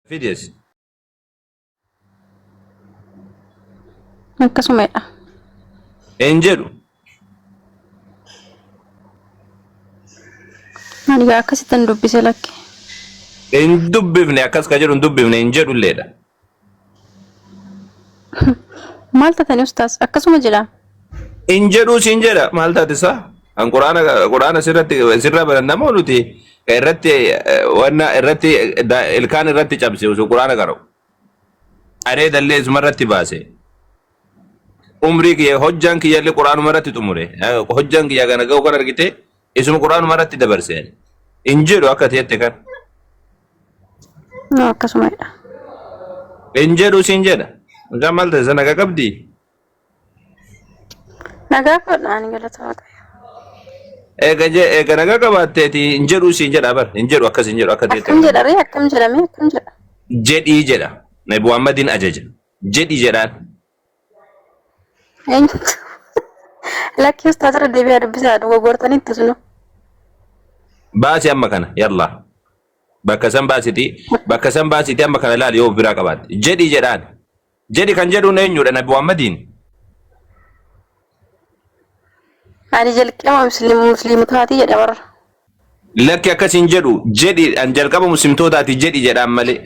Fides. Akkasumadha. Een jedhu Ani gaa akkasittan dubbise lakke. een dubbifne akkas ka jedhu hin dubbifne hin jedhulleedha. Maal taatani ustaas akkasuma jedha. Hin jedhu siin jedha maal taatisa? An quraana sirra barannama nuti irratti wanna irratti ilkaan irratti cabse usu quraana qara'u. Aree dallee isuma irratti baase. Umrii kiyya hojjaan kiyyallee quraanuma irratti xumure. Hojjaan kiyya kana ga'u kan argite isuma quraanuma irratti dabarseen. Hin jedhu akka ta'etti kan. Akkasumadha. Hin jedhu siin jedha. Mucaan maal taasisa nagaa qabdi? Nagaa kodhaan galata waaqayyo. Eega nagaa qabaatteeti hin jedhu siin jedha bar hin jedhu akkas hin jedhu akka ta'etti. Akkam jedha ree akkam jedhamee akkam jedha. Jedhii jedha. Nabi Muhammadin ajaja. Jedhii jedhaan. Eenyutu? Lakkii ustaas irra deebi'aa dubbisaa dogoggortanii itti sunu. Baasi amma kana yallaa. Bakka san baasiti amma kana ilaali yoo biraa qabaatte. Jedhii jedhaan. Jedhi kan jedhuun eenyudha Nabi Muhammadin? Ani jalqaba musliimotaatii jedha barra. Lakki akkasiin jedhu jedhi an jalqaba muslimtootaati jedhi jedhaan malee.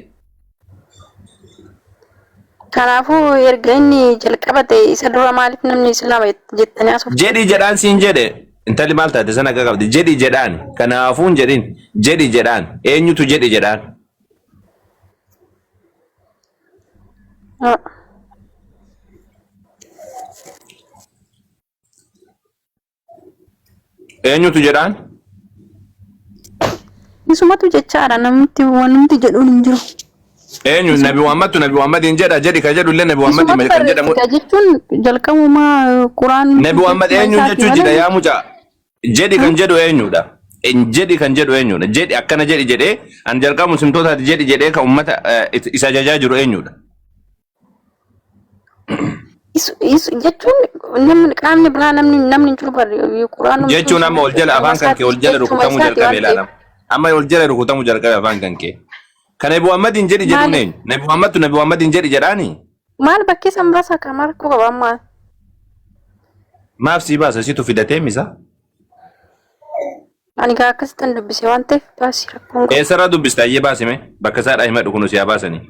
Kanaafuu erga inni jalqaba ta'e isa dura maaliif namni islaama jettanii asoof. Jedhi jedhaan siin jedhe intalli maal taate sana akka qabdi jedhi jedhaan kanaafuun jedhin jedhi jedhaan eenyutu jedhi jedhaan. Eenyutu jedhaan? Isumatu jechaadha namni wanti jedhuun hin jiru. Eenyu Nabi Muhammadin jedha jedhi ka jedhu illee Nabi Muhammadin kan jedhamu. Jechuun jalqabumaa quraan. Nabi Muhammad eenyu jechuu jira yaa mucaa. Jedhi kan jedhu eenyudha? Jedhi kan jedhu eenyudha? Jedhi akkana jedhi jedhee an jalqaba muslimtootaati jedhi jedhee kan ummata isa ajajaa jiru eenyudha? Jechuun namni qaamni biraa namni jiru bari quraan. Jechuun amma ol jala afaan kan kee ol jala rukutamuu jalqabe ilaalama. Amma ol jala rukutamuu jalqabe afaan kan kee. Kan Nabi Muhammadin jedhi jedhu eenyu? Nabi Muhammadin jedhi jedhaani? Maal bakki san baasa kamar ko qabammaa? Maaf si baasa situ fidatee misa? Ani gaa akkasitti dubbise waan ta'eef baasii rakkoon qabu. Eessarraa dubbista ayyee baasime bakka isaa dhaahima dhugunu siyaa baasanii.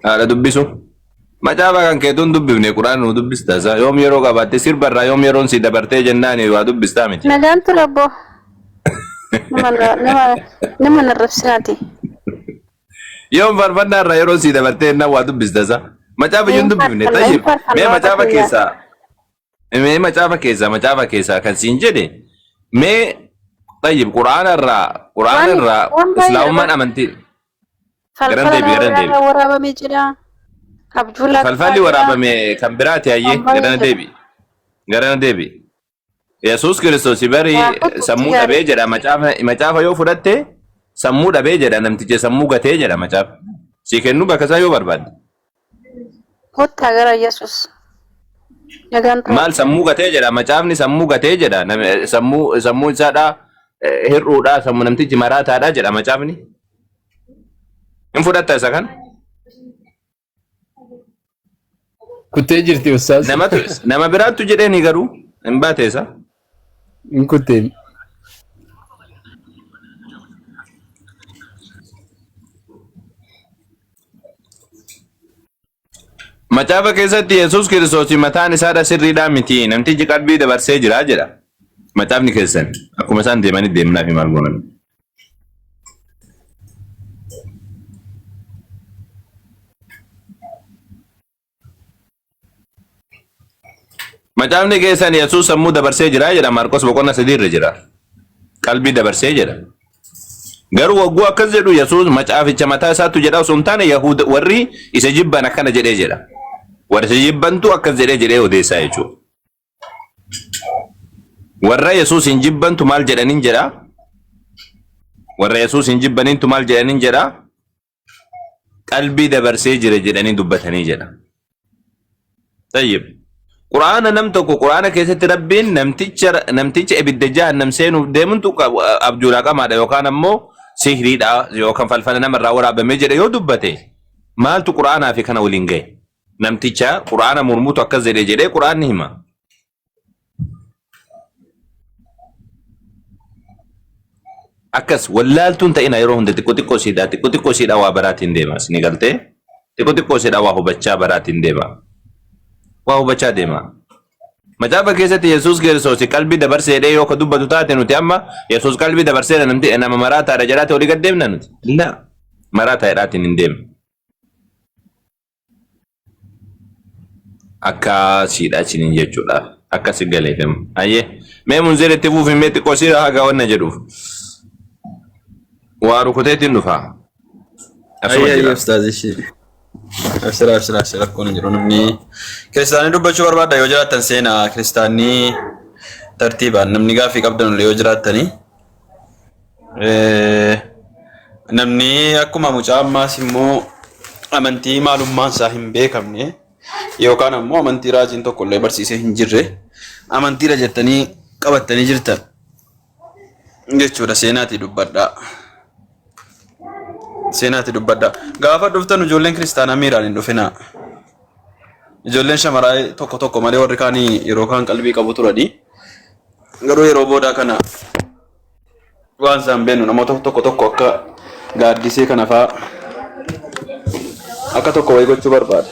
Haadha dubbisu. Macaafa kan keetuun dubbifne quraan nu dubbista isaa yoom yeroo qabaatte sirbarraa yoom yeroon si dabartee jennaan waa dubbistaa miti. Nagaan ture abboo. Nama narrabsinaati. Yoom farfannaarraa yeroon si dabartee jennaan waa dubbista isaa. Macaafa iyyuu dubbifne tayyib mee macaafa keessaa kan siin jedhe mee tayyib quraanarraa islaamummaan amantii. Garan deebi. Waraabamee jira. Falfalli waraabame kan biraati ayyee garana deebi. Yesuus Kiristoos bari sammuu dhabee jedha macaafa yoo fudhatte sammuu dhabee jedha namticha sammuu gatee jedha macaafa. Si kennu bakka isaa yoo barbaadde. Kottaa gara Yesuus. Maal sammuu gatee jedha macaafni sammuu gatee jedha sammuu isaadhaa hir'uudhaa sammuu namtichi maraataadhaa jedha macaafni. Hin fudhatta isa kan? Kuttee jirti ustaas. Nama biraattu jedheeni garuu hin baateessa. Hin kutteen. Macaafa keessatti Yesuus Kiristoos mataan isaadha sirriidhaa miti namtichi qalbii dabarsee jira jedha. Macaafni keessan akkuma isaan deemanii deemnaaf maal goonan. Macaafni keessan Yesuus sammuu dabarsee jira jedha Maarqos boqonnaa 3 irra jira. Qalbii dabarsee jedha. Garuu wagguu akkas jedhu Yesuus macaaficha mataa isaatu jedha osoo hin taane Yahuda warri isa jibban akkana jedhee jedha. Warri isa jibbantu akkas jedhee odeessaa jechuudha. Warra Yesuus hin jibbantu maal jedhaniin jedha? Warra Yesuus hin jibbaniintu maal jedhaniin jedha? Qalbii dabarsee jira jedhanii dubbatanii jedha. Tayyib. Quraana nam tokko Quraana keessatti Rabbiin namticha ibidda jahannam seenuuf deemuntu abjuudhaa qamaadha yookaan ammoo sihriidha yookaan falfala namarraa waraabamee jedhe yoo dubbate maaltu Quraanaa fi kana waliin gahe? Namticha Quraana mormuutu akkas jedhee Quraanni hima. Akkas wallaaltuun ta'ina yeroo hunda xiqqoo siidhaa waa baraatiin deema. Ni galtee? Xiqqoo siidhaa waa hubachaa baraatiin deema. Waa hubachaa deema. Macaafa keessatti Yesuus Kiristoos qalbii dabarseedhee yoo ka dubbatu taate nuti amma Yesuus qalbii dabarseedha nama maraataadha jedhaate olii gad deemna nuti. La maraataadhaatiin hin deemne. Akkasiidha isiniin jechuudha. Akkasi galeefama. Ayyee mee munziritti fuufi mee xiqqoo siidhaa hagaa wanna jedhuuf. Waa rukuteetiin dhufaa. Ayyee ustaazishi. Absira kun jiru namni kiristaanii dubbachuu barbaada yoo jiraattan seenaa kiristaanii tartiibaan namni gaaffii qabdan yoo jiraattanii namni akkuma mucaa ammaas immoo amantii maalummaan isaa hin beekamne yookaan ammoo amantii raajiin tokko illee barsiisee hin jirre amantiidha jettanii qabattanii jirtan jechuudha. Seenaatii dubbadhaa. Seenaati dubbadhaa. Gaafa dhuftan ijoolleen kiristaanaa miiraan hin dhufina. Ijoolleen shamaraa tokko malee warri kaanii yeroo kaan qalbii qabu turani. Garuu yeroo boodaa kana waan isaan beenu namoota tokko akka gaaddisee kana fa'aa akka tokko wayii gochuu barbaada.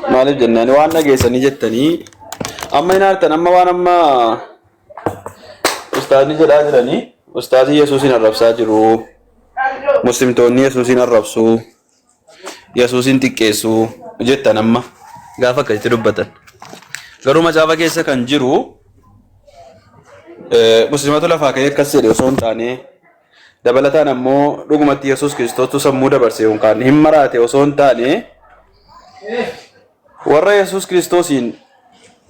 Maaliif jennaan waan dhageessanii jettanii amma hin aartan amma waan amma ustaadni jedhaa jiranii ustaadii Yesuusin arrabsaa jiru. Muslimtoonni Yesuusin arrabsuu, Yesuusin xiqqeessuu jettan amma gaafa akkasitti dubbatan. Garuu macaafa keessa kan jiru musliimota lafaa ka'ee akkas jedhe osoo hin taane dabalataan ammoo dhugumatti Yesuus Kiristoostu sammuu dabarse yookaan hin maraate osoo hin taane warra Yesuus Kiristoosiin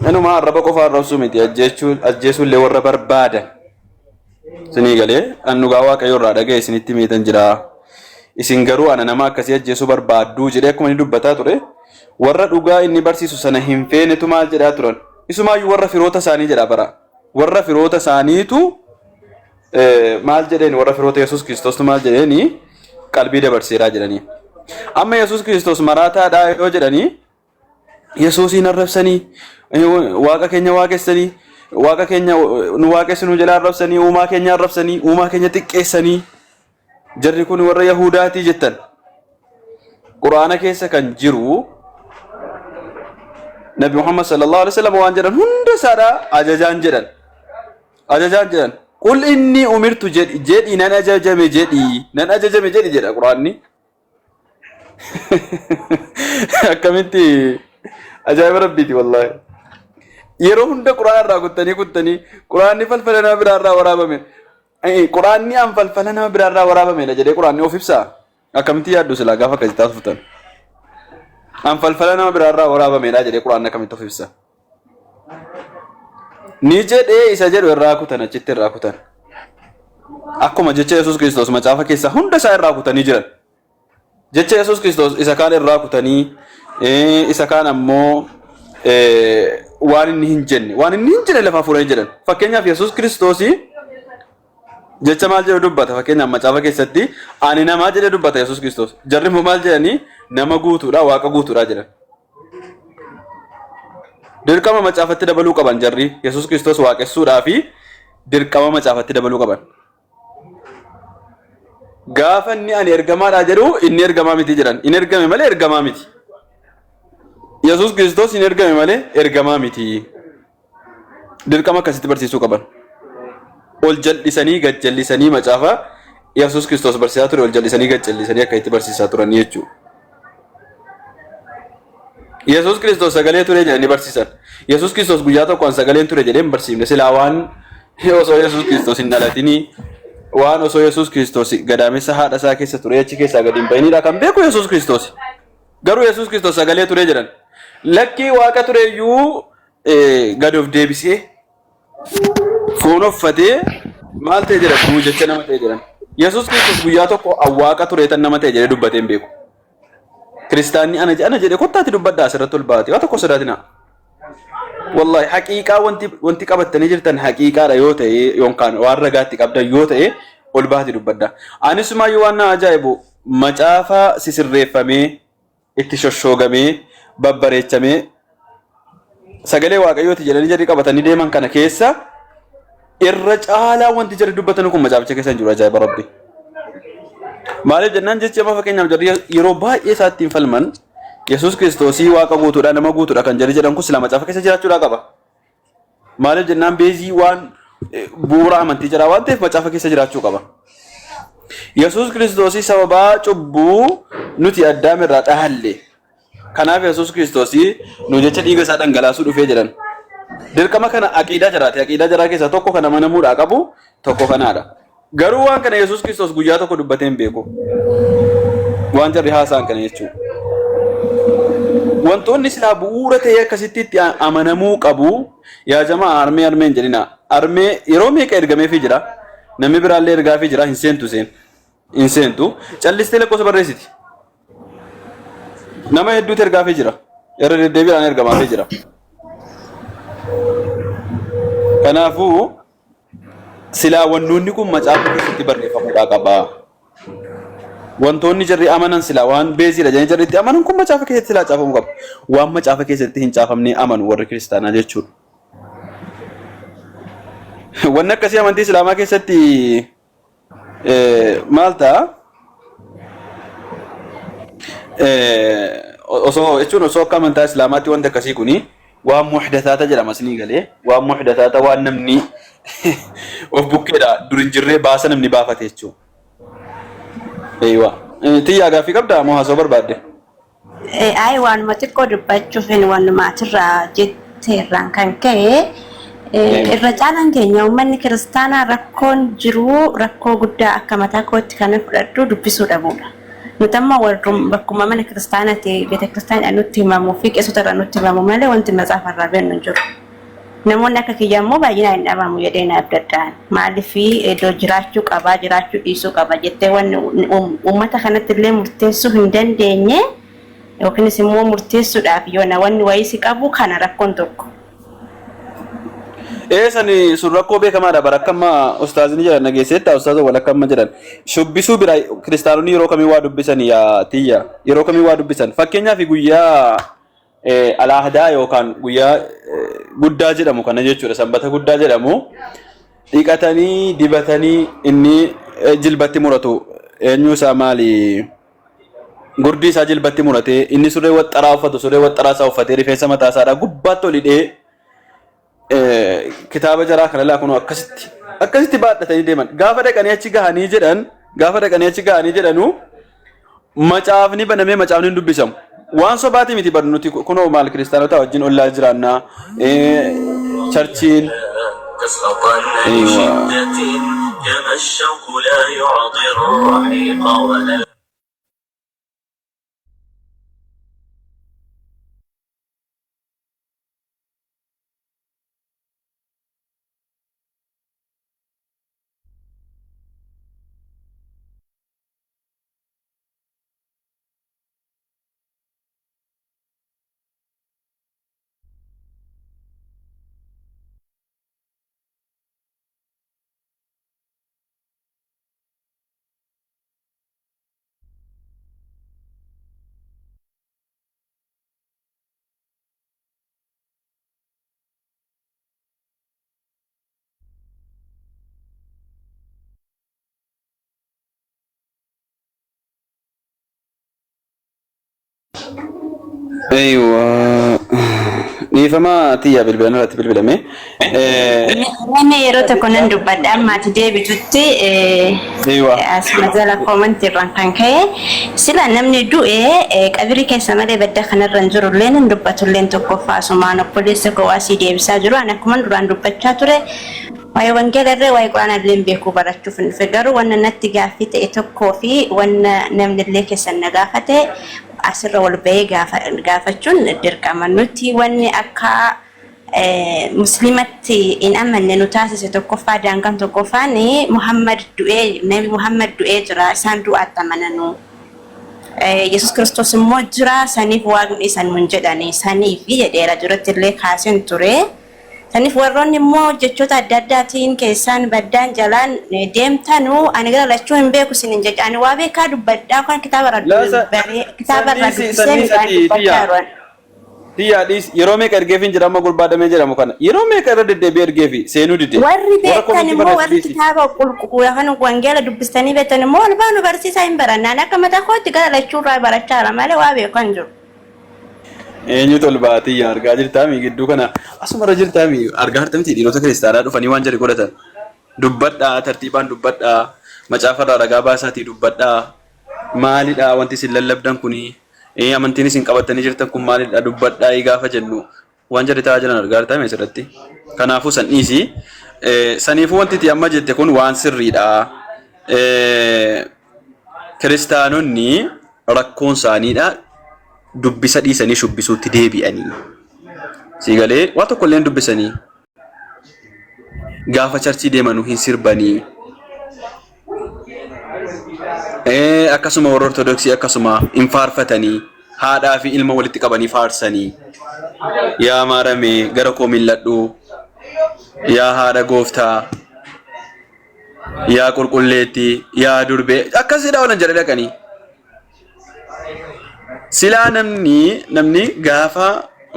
inuma arraba qofa arrabsuu miti ajjeesuullee warra barbaadan. Sinii galee annugaa waaqayyo irraa dhaga'e isinitti miitan jira. Isin garuu ana nama akkasii ajjeesuu barbaadduu jedhee akkuma inni dubbataa ture warra dhugaa inni barsiisu sana hin feenetu maal jedhaa turan. Isumaayyuu warra firoota isaanii jedhaa bara. Warra firoota isaaniitu maal jedheen warra firoota Yesuus Kiristoostu maal jedheeni qalbii dabarseeraa jedhanii. Amma Yesuus Kiristoos maraataadhaa yoo jedhanii Yesuusin arrabsanii waaqa keenya waaqessanii waaqa keenya nu waaqessinu jala arrabsanii uumaa keenya arrabsanii uumaa keenya xiqqeessanii jarri kun warra Yahudaatii jettan. Quraana keessa kan jiru Nabi Muhammad sallallahu alaihi wasallam waan jedhan hunda isaadha ajajaan jedhan. Qul inni umirtu jedhi nan ajajame jedhi jedha Quraanni. Akkamitti ajaa'iba rabbiiti wallahi. Yeroo hunda Quraana irraa kuttanii Quraanni falfala nama biraa irraa waraabame. Quraanni an falfala nama biraa irraa waraabame jedhee Quraanni of ibsaa. Akkamitti yaaddu silaa gaafa akkasii taasifutan. An falfala nama biraa irraa waraabame jedhee Quraanni akkamitti of ibsaa. Ni jedhee isa jedhu irraa kutan achitti irraa kutan. Akkuma jecha Yesuus Kiristoos macaafa keessa hunda isaa irraa kutanii jiran. Jecha Yesuus Kiristoos isa kaan irraa kutanii isa kaan ammoo waan inni hin jenne lafaa fuudhanii jedhan. Fakkeenyaaf Yesuus Kiristoos jecha maal jedhu dubbata fakkeenyaaf macaafa keessatti ani namaa jedhee dubbata Yesuus Kiristoos. Jarri immoo maal jedhanii nama guutuudha waaqa guutuudha jedhan. Dirqama macaafatti dabaluu qaban jarri Yesuus Kiristoos waaqessuudhaa fi dirqama macaafatti dabaluu qaban. Gaafa inni ani ergamaadha jedhu inni ergamaa miti jedhan. Inni ergame malee ergamaa miti. Yesuus Kiristoos inni ergame malee ergamaa miti. Dirqama akkasitti barsiisuu qaban. Ol jallisanii gad jallisanii macaafa Yesuus Kiristoos barsiisaa ture ol jallisanii gad jallisanii akka itti barsiisaa turan jechuudha. Yesuus Kiristoos sagalee ture jedhanii barsiisan. Yesuus Kiristoos guyyaa tokkoon sagaleen ture jedhee hin barsiifne silaa waan osoo Yesuus Kiristoos hin dhalatinii waan osoo Yesuus Kiristoos gadaamessa haadha isaa keessa ture achi keessaa gadi hin bahinidha kan beeku Yesuus Kiristoos. Garuu Yesuus Kiristoos sagalee ture jedhan. Lakkii waaqa tureyyuu gad of deebisee foon uffatee maal ta'e jedhan jecha nama ta'e jedhan. Yesuus Kiristoos guyyaa tokko waaqa ture tan nama ta'e jedhee dubbatee hin beeku. كريستاني أنا جدي كنت تدبدا سرة الباتي واتكو سراتنا والله حقيقة وانت قبضت نجرتن حقيقة ريوته يوم كان وارجعت قبضة يوته والباتي دبدا أنا سما يوانا أجايبو مجافا سيسرفمي اتشوشوغمي ببريتشمي سجلي واقعيوتي جلني جري قبضتني دائما كان كيسا الرجال وانت جري دبتنكم مجافة كيسا جورا جايب ربي maaliif jennaan jecha amma fakkeenyaaf jarri yeroo baay'ee isaatti falman Yesuus Kiristoosii waaqa guutuudha nama guutuudha kan jarri jedhan kun sila macaafa keessa jiraachuudha qaba. Maaliif jennaan beezii waan bu'uura amantii jira waan ta'eef macaafa keessa jiraachuu qaba. Yesuus Kiristoosii sababaa cubbuu nuti Addaam irraa dhahalle. Kanaaf Yesuus Kiristoosii nu jecha dhiiga isaa dhangalaasuu dhufee jedhan. Dirqama kana aqiidaa jiraate aqiidaa jiraa keessaa tokko kana manamuudhaa qabu tokko kanaadha. Garuu waan kana Yesuus Kiristoos guyyaa tokko dubbateen beeku. Waan jarri haasaan kana jechuudha. Wantoonni silaa bu'uura ta'ee akkasitti itti amanamuu qabu yaa jamaa armeen jedhina. Armee yeroo meeqa ergameefii jira? Namni biraallee ergaafii jira hin seentu. Callistee lakkoofsa barreessiti. Nama hedduutu ergaafii jira. Yeroo deddeebiidhaan ergamaafii jira. Kanaafuu sila wannoonni kun macaafa keessatti barreeffamuudha qaba. Wantoonni jarri amanan sila waan beeziidha jedhanii jarri itti amanan kun macaafa keessatti sila caafamuu qaba. Waan macaafa keessatti hin caafamne amanu warri kiristaanaa jechuudha. Wanni akkasii amantii islaamaa keessatti maal ta'a? Osoo akka amantaa islaamaatti wanti akkasii kuni waan muhdathaata jedhama isinii galee waan muhdathaata waan namni of bukkeedha durin jirree baasa namni baafate jechuudha. Eeywa. Tiyyaa gaaffii qabdaa moo haasoo barbaadde? Ai waanuma xiqqoo dubbachuuf waanuma atirraa jetteerraan kan ka'e irra caalaan keenya uummanni kiristaanaa rakkoon jiru rakkoo guddaa akka mataa kootti kan fudhadhu dubbisuu dhabuudha. Nuti amma warrum bakkuma mana kiristaanaatti beeta kiristaanaa nutti himamuu fi qeessota irraa nutti himamu malee wanti macaafa irraa beeknu hin jiru. Namoonni akka kiyya immoo baay'inaan hin dhabamu jedhee naaf dadda'an. Maaliif iddoo jiraachuu qabaa jiraachuu dhiisuu qaba jettee wanni uummata kanatti illee murteessuu hin dandeenye yookiinis immoo murteessuudhaaf yoona wanni wayii si qabu kana rakkoon tokko. Sani sun rakkoo beekamaadha barakkamma ustaazini jedhan nageesseetta ustaaza walakkamma jedhan shubbisuu bira kiristaanonni yeroo kamii waa dubbisan yaa tiyya yeroo kamii waa dubbisan fakkeenyaaf guyyaa alaahadaa yookaan guyyaa guddaa jedhamu kana jechuudha sanbata guddaa jedhamu dhiqatanii dibatanii inni jilbatti muratu eenyu isaa maali gurdii isaa jilbatti murate inni surree waxxaraa uffatu surree waxxaraa isaa uffatee rifeensa mataa isaadhaa gubbaatti olidhee kitaaba jaraa kana laa kunoo akkasitti baadhatanii deeman gaafa dhaqanii achi gahanii jedhanu macaafni banamee macaafni dubbisamu waan sobaati miti barnuti kunoo maal kiristaanota wajjin ollaa jiraannaa charchiin ايوه نيفما تيا بالبلانه بالبلامه انا يروت كونن دبدا ما تدي بتوتي ايوه اسمع زلا كومنت ران كان كاي سلا نمني دو قبري كسمه بدا خن رنجر لين دبتو لين توقفا سمانو بوليس كواسي دي بساجرو انا كمان ران دبچا توري واي وانجلر واي قرانا لين بيكو برچو فنفجرو وانا نتيغا في تيتوكو في وانا نمن لك سنغافته asirra wal bahee gaafachuun dirqama nuti wanni akka muslimatti in amanne nu taasise tokkoffaa daangaan tokkoffaan Muhammad du'ee nabi Muhammad du'ee jira isaan du'aatti amananu Yesus Kristos immoo jira saniif waaqni isan mun jedhani saniif jedheera jiratti illee kaasen ture. Saniif warroonni immoo jechoota adda addaatiin keessaan baddaan jalaan deemtanuu ani gara lachuu hin beeku sinin jecha ani waa beekaa dubbadhaa kan kitaaba irraa dubbisee Tiyaadis yeroo meeqa ergeefin jedhama gulbaadhamee jedhamu kana yeroo meeqa irra deddeebi'ee ergeefi seenuu dide warri beekan immoo warri kitaaba qulqulluu kan wangeela dubbistanii beektan immoo walbaanu barsiisaa hin barannaan akka mataa kootti gara lachuu irraa barachaara malee waa beekan jiru. Eenyu tolbaatii argaa jirtaami gidduu kana asumarra jirtaami argaa hartamti dhiirota kiristaanaa dhufanii waan jedhe godhatan dubbadhaa tartiibaan dubbadhaa macaafarraa ragaa baasaatii dubbadhaa maalidhaa wanti isin lallabdan kunii amantiin isin qabatanii jirtan kun maalidha dubbadhaa gaafa jennu waan jedhe taa'aa jiran argaa jirtaami asirratti kanaafuu san dhiisi saniifuu wanti itti amma jette kun waan sirriidha kiristaanonni rakkoon isaaniidha. Dubbisa dhiisanii shubbisuutti deebi'anii siigalee waa tokko illee dubbisanii gaafa charchii deemanuu hin sirbanii akkasuma warra ortodoksii akkasuma hin faarfatanii haadhaa fi ilma walitti qabanii faarsanii yaa maaramee gara koo milladhu yaa haadha gooftaa yaa qulqulleetti yaa durbee akkasidha olan jedhe dhaqanii. Silaa namni gaafa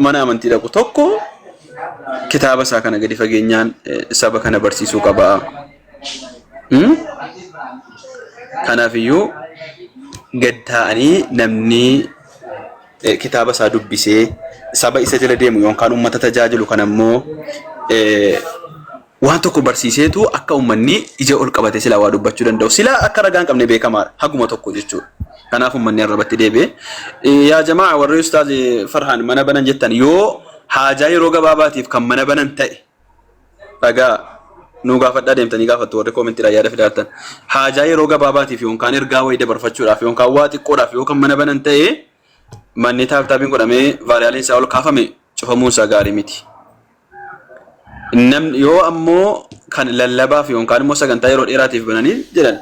mana amantii dhaqu tokko kitaaba isaa kana gadi fageenyaan saba kana barsiisuu qaba. Kanaafiyyuu gad ta'anii namni kitaaba isaa dubbisee saba isa jala deemu yookaan uummata tajaajilu kan ammoo waan tokko barsiiseetu akka uummanni ija ol qabate silaa waa dubbachuu danda'u. Silaa akka ragaan qabne beekamaadha haguma tokko jechuudha. Kanaaf uummanni irratti deebi'ee yaa jamaa warri ustaaz Farhaan mana banan jettan yoo haajaa yeroo gabaabaatiif kan mana banan ta'e dhagaa nu gaafadhaa deemtanii gaafattu warri koomentiidhaan yaada fidaatan haajaa yeroo gabaabaatiif yookaan ergaa wayii dabarfachuudhaaf yookaan waa xiqqoodhaaf yookaan mana banan ta'e manni taaftaabiin godhamee vaariyaaliin isaa ol kaafame cufamuun isaa gaarii miti. Yoo ammoo kan lallabaaf yookaan immoo sagantaa yeroo dheeraatiif bananii jedhan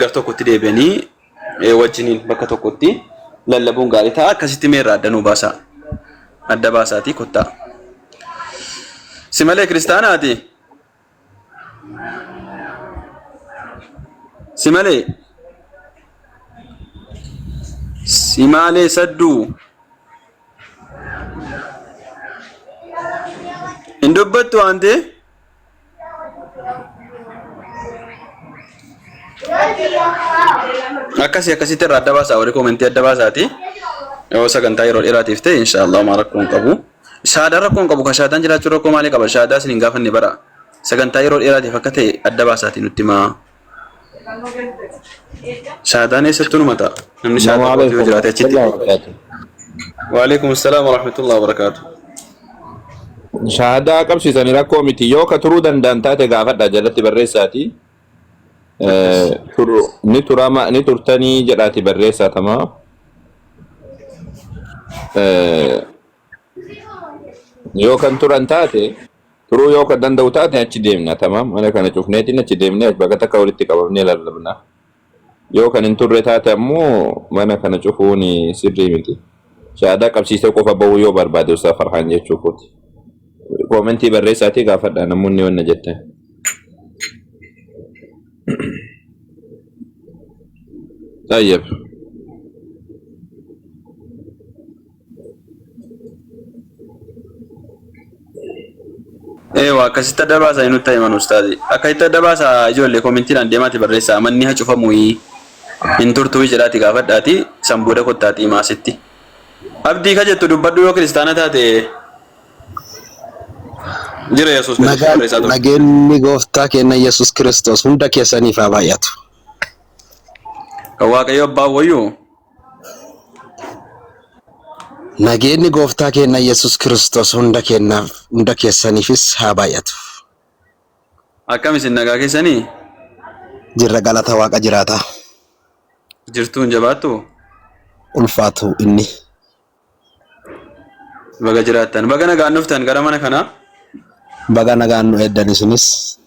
gar tokkotti deebi'anii wajjiniin bakka tokkotti lallabuun gaarii ta'a akkasitti meerraa adda baasaatii kottaa. Si malee kiristaanaati? Si malee sadduu? Hin dubbattu waan ta'e? Akkasitti irraa adda baasaa warri koomentii adda baasaati. Yoo sagantaa yeroo dheeraatiif ta'e inshaallah maa rakkoon qabu. Shaadaa rakkoon qabu kan shaadaan jiraachuu rakkoo maalii qaba? Shaadaa isin hin gaafanne bara. Sagantaa yeroo dheeraatiif akka ta'e adda baasaati nutti maa. Shaadaan eessattuu numa ta'a. Namni shaadaa qotuu yoo jiraate achitti. Waalaikum salaam wa rahmatullahi wa barakaatu. Shaadaa qabsiisanii rakkoo miti yoo ka turuu danda'an taate gaafadhaa jalatti barreessaati. Ni turtanii jedhaati barreessaa tamaa. Yoo kan turan taate turuu yoo kan danda'u taate achi deemna tamaa mana kana cufneetiin achi deemnee bakka takka walitti qabamnee lallabna. Yoo kan hin turre taate ammoo mana kana cufuun sirrii miti. Shaadaa qabsiisee qofa bahuu yoo barbaade Ustaaz Farhaan jechuukooti. Koomentii barreessaatii gaafadhaa namoonni wanna jettan. طيب Ewa akkasitti adda baasaa hin nutti himan ustaazi. Akkasitti adda baasaa ijoollee koomentiidhaan deemaati barreessaa manni haa cufamu hin turtuu jedhaati gaafadhaati sanbuuda kottaati maasitti. Abdii ka jettu dubbadhu yoo kiristaana taate jira Yesuus barreessaa ture. Nageenyi gooftaa keenya Yesuus Kiristoos hunda keessaniif haa baay'atu. Kan Waaqayyo abbaa wayyuu. Nageenyi gooftaa keenya Yesuus Kiristoos hunda keessaniifis haa baay'atu. Akkam isin nagaa keessanii? Jirra galata Waaqa jiraata. Jirtuun jabaattu? Ulfaatu inni. Baga jiraattan. Baga nagaan dhuftan gara mana kanaa? Baga nagaan nu eddan isinis.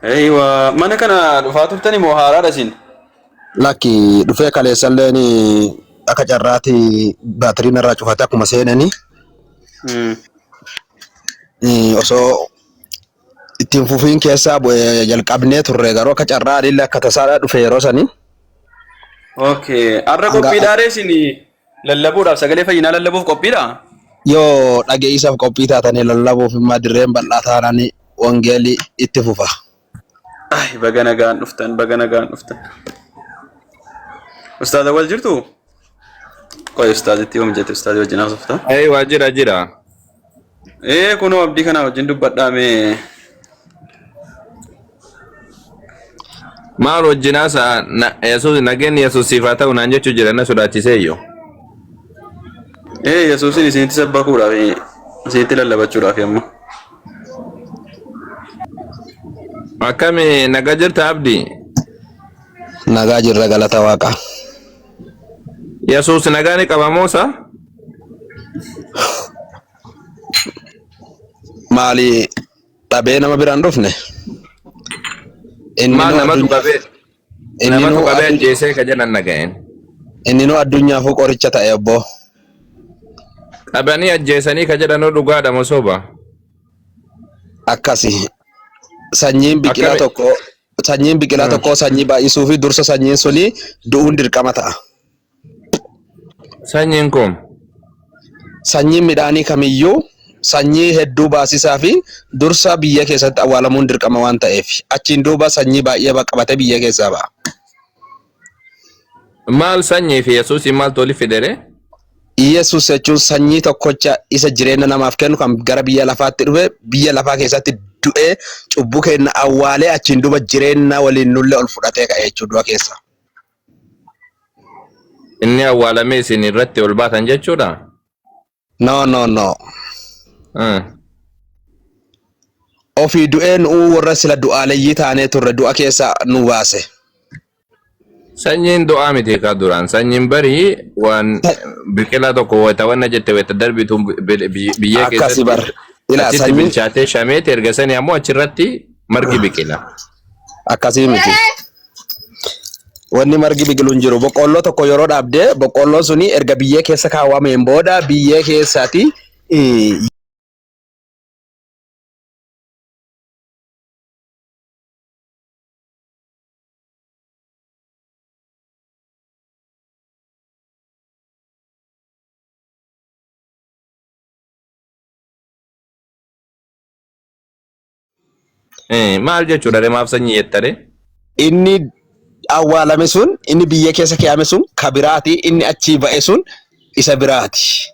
Aywa mana kana dhufaa turtani moo haaraadha isin? Lakki dhufee kaleessalleen akka carraati baatiriin irraa cufate akkuma seenani. Osoo ittiin fufiin keessaa bu'ee jalqabnee turre garuu akka carraa adillee akka tasaadhaa dhufe yeroo sanii. Okay. Arra qophiidhaa isin lallabuudhaaf sagalee fayyinaa lallabuuf qophiidha? Yoo dhageessaaf qophii taatanii lallabuuf immoo dirreen bal'aa taananii wangeelii itti fufa. Ay, baga nagaan dhuftan. Ustaaza wal jirtu? Qoy ustaazitti yoom jette ustaazi wajjin haasofta? Waa jira. Kunoo abdii kana wajjin dubbadhaame. Maal wajjin haasa Yesuus nageenyi Yesuusiif haa ta'u naan jechuu jira na sodaachiseeyyo. Yesuusin isinitti sabbakuudhaaf isinitti lallabachuudhaaf yemmuu. Akkami nagaa jirta abdii? Nagaa jirra galata waaqa. Yesuus nagaa ni qaba moosa? Maali dhabee nama biraan dhufne? Maal namatu qabee ajjeesee ka jedhan naga'een. Inni nu addunyaafuu qoricha ta'e obbo. Qabanii ajjeesanii ka jedhanuu dhugaadha moo soba? Akkasi. Sanyiin biqilaa tokko sanyii baay'isuu fi dursa sanyiin suni du'uun dirqama ta'a. Sanyiin kun? Sanyiin midhaanii kamiyyuu sanyii hedduu baasisaa fi dursa biyya keessatti awwaalamuun dirqama waan ta'eef achiin duuba sanyii baay'ee qabatee biyya keessaa ba'a. Maal sanyii fi Yesuusiin maaltu waliif fidere? Yesuus jechuun sanyii tokkocha isa jireenya namaaf kennu kan gara biyya lafaatti dhufe biyya lafaa keessatti du'ee cubbuu keenya awwaalee achiin duuba jireenya waliin nulle ol fudhatee ka'e jechuudha keessa. Inni awwaalamee isin irratti ol baatan jechuudha? No. Ofii du'ee nu warra sila du'aaleyyii taanee turre du'a keessa nu baase. Sanyiin du'aa miti ka duraan. Sanyiin barii waan biqilaa tokko wayita wanna jette wayita darbitu biyya keessatti achitti bilchaatee shameeti erga sanii ammoo achirratti margi biqila. Akkasii miti. Wanni margi biqiluun jiru boqqolloo tokko yeroo dhaabdee boqqolloon suni erga biyya keessa kaawwameen booda biyya keessaati maal jechuudha maaf sanyii jettare? Inni awwaalame sun inni biyya keessa kaa'ame sun ka biraati inni achii ba'e sun isa biraati.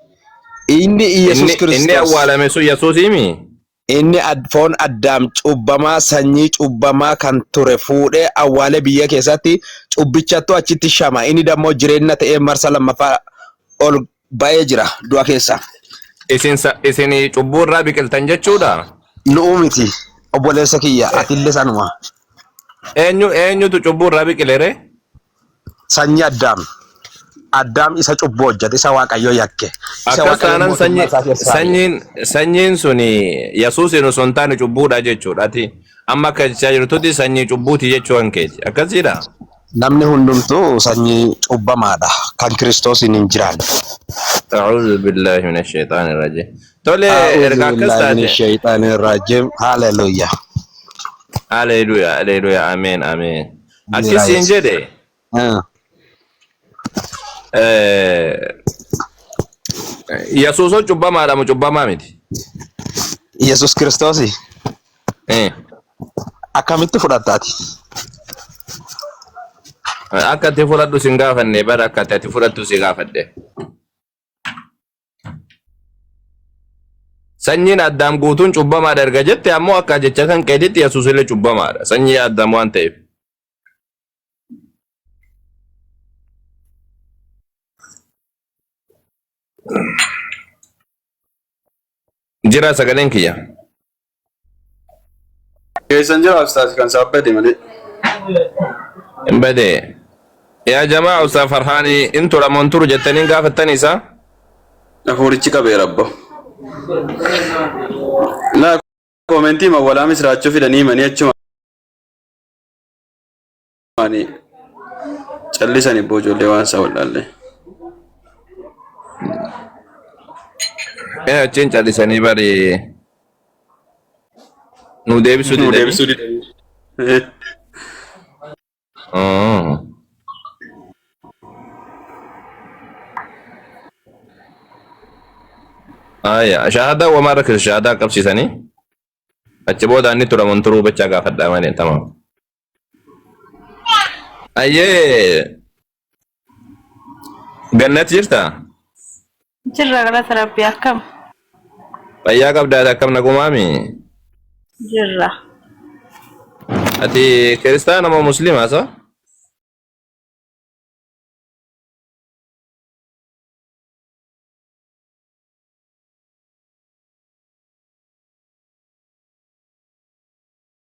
Inni Yesuus Kiristoos. Inni awwaalame sun Yesuusimi? Inni foon Addaam cubbamaa sanyii cubbamaa kan ture fuudhee awwaale biyya keessatti cubbichattu achitti shama. Inni dammoo jireenya ta'ee marsa lammaffaa ol ba'ee jira du'a keessa. Isin cubbuu irraa biqiltan jechuudha? Nu'u miti. Obboleessa kiyya atillee sanuma. Eenyutu cubbuu irraa biqilere? Sanyii Addaam. Addaam isa cubbuu hojjete isa Waaqayyo yakke. Akkasaanan sanyiin suni Yesuusin osoo hin taane cubbuudha jechuudhaati. Amma akka jechaa jirtutti sanyii cubbuuti jechuu hankeeti. Akkasiidha? Namni hundumtuu sanyii cubbamaadha kan Kiristoosiin hin jiraanne. A'uudhu billahi minash shaitaanir rajiim. Tole erga akkas taate. Minash shaitaanir rajiim. Haleluuyaa. Haleluuyaa. Ameen. Akkasiin jedhe. Yesuus cubbamaadha moo cubbamaa miti? Yesuus Kiristoosi. Akkamitti fudhattaati? Akka ati fudhadhu sin gaafanne bara akka ati fudhadhu si gaafadhe. Sanyiin Addaam guutuun cubbamaadha erga jette ammoo akka jecha kan qeetitti Yesuus illee cubbamaadha. Sanyii Addaam waan ta'eef. Jira sagaleen kiyya. Keessan jira ustaas kan saabbate malee. Bade. Yaa jamaa Ustaz Farhaani intu ramon turu jettanii gaafattan isa? Afurichi qabee rabbo. La komentii ma wala misraachuu fidanii manii achuma callisanii boojollee waan isaa wal'aalle. Achiin callisanii bari nu deebisuu didanii. Shahada wa mara kis shahada qabsiisanii achi booda inni turaman turuu bachaa gaafadhaa malee tamam. Ayyee gannat jirta? Jirra galata rabbi akkam. Fayyaa qabdaa akkam nagumaami? Jirra. Ati kiristaana moo musliimaa sa?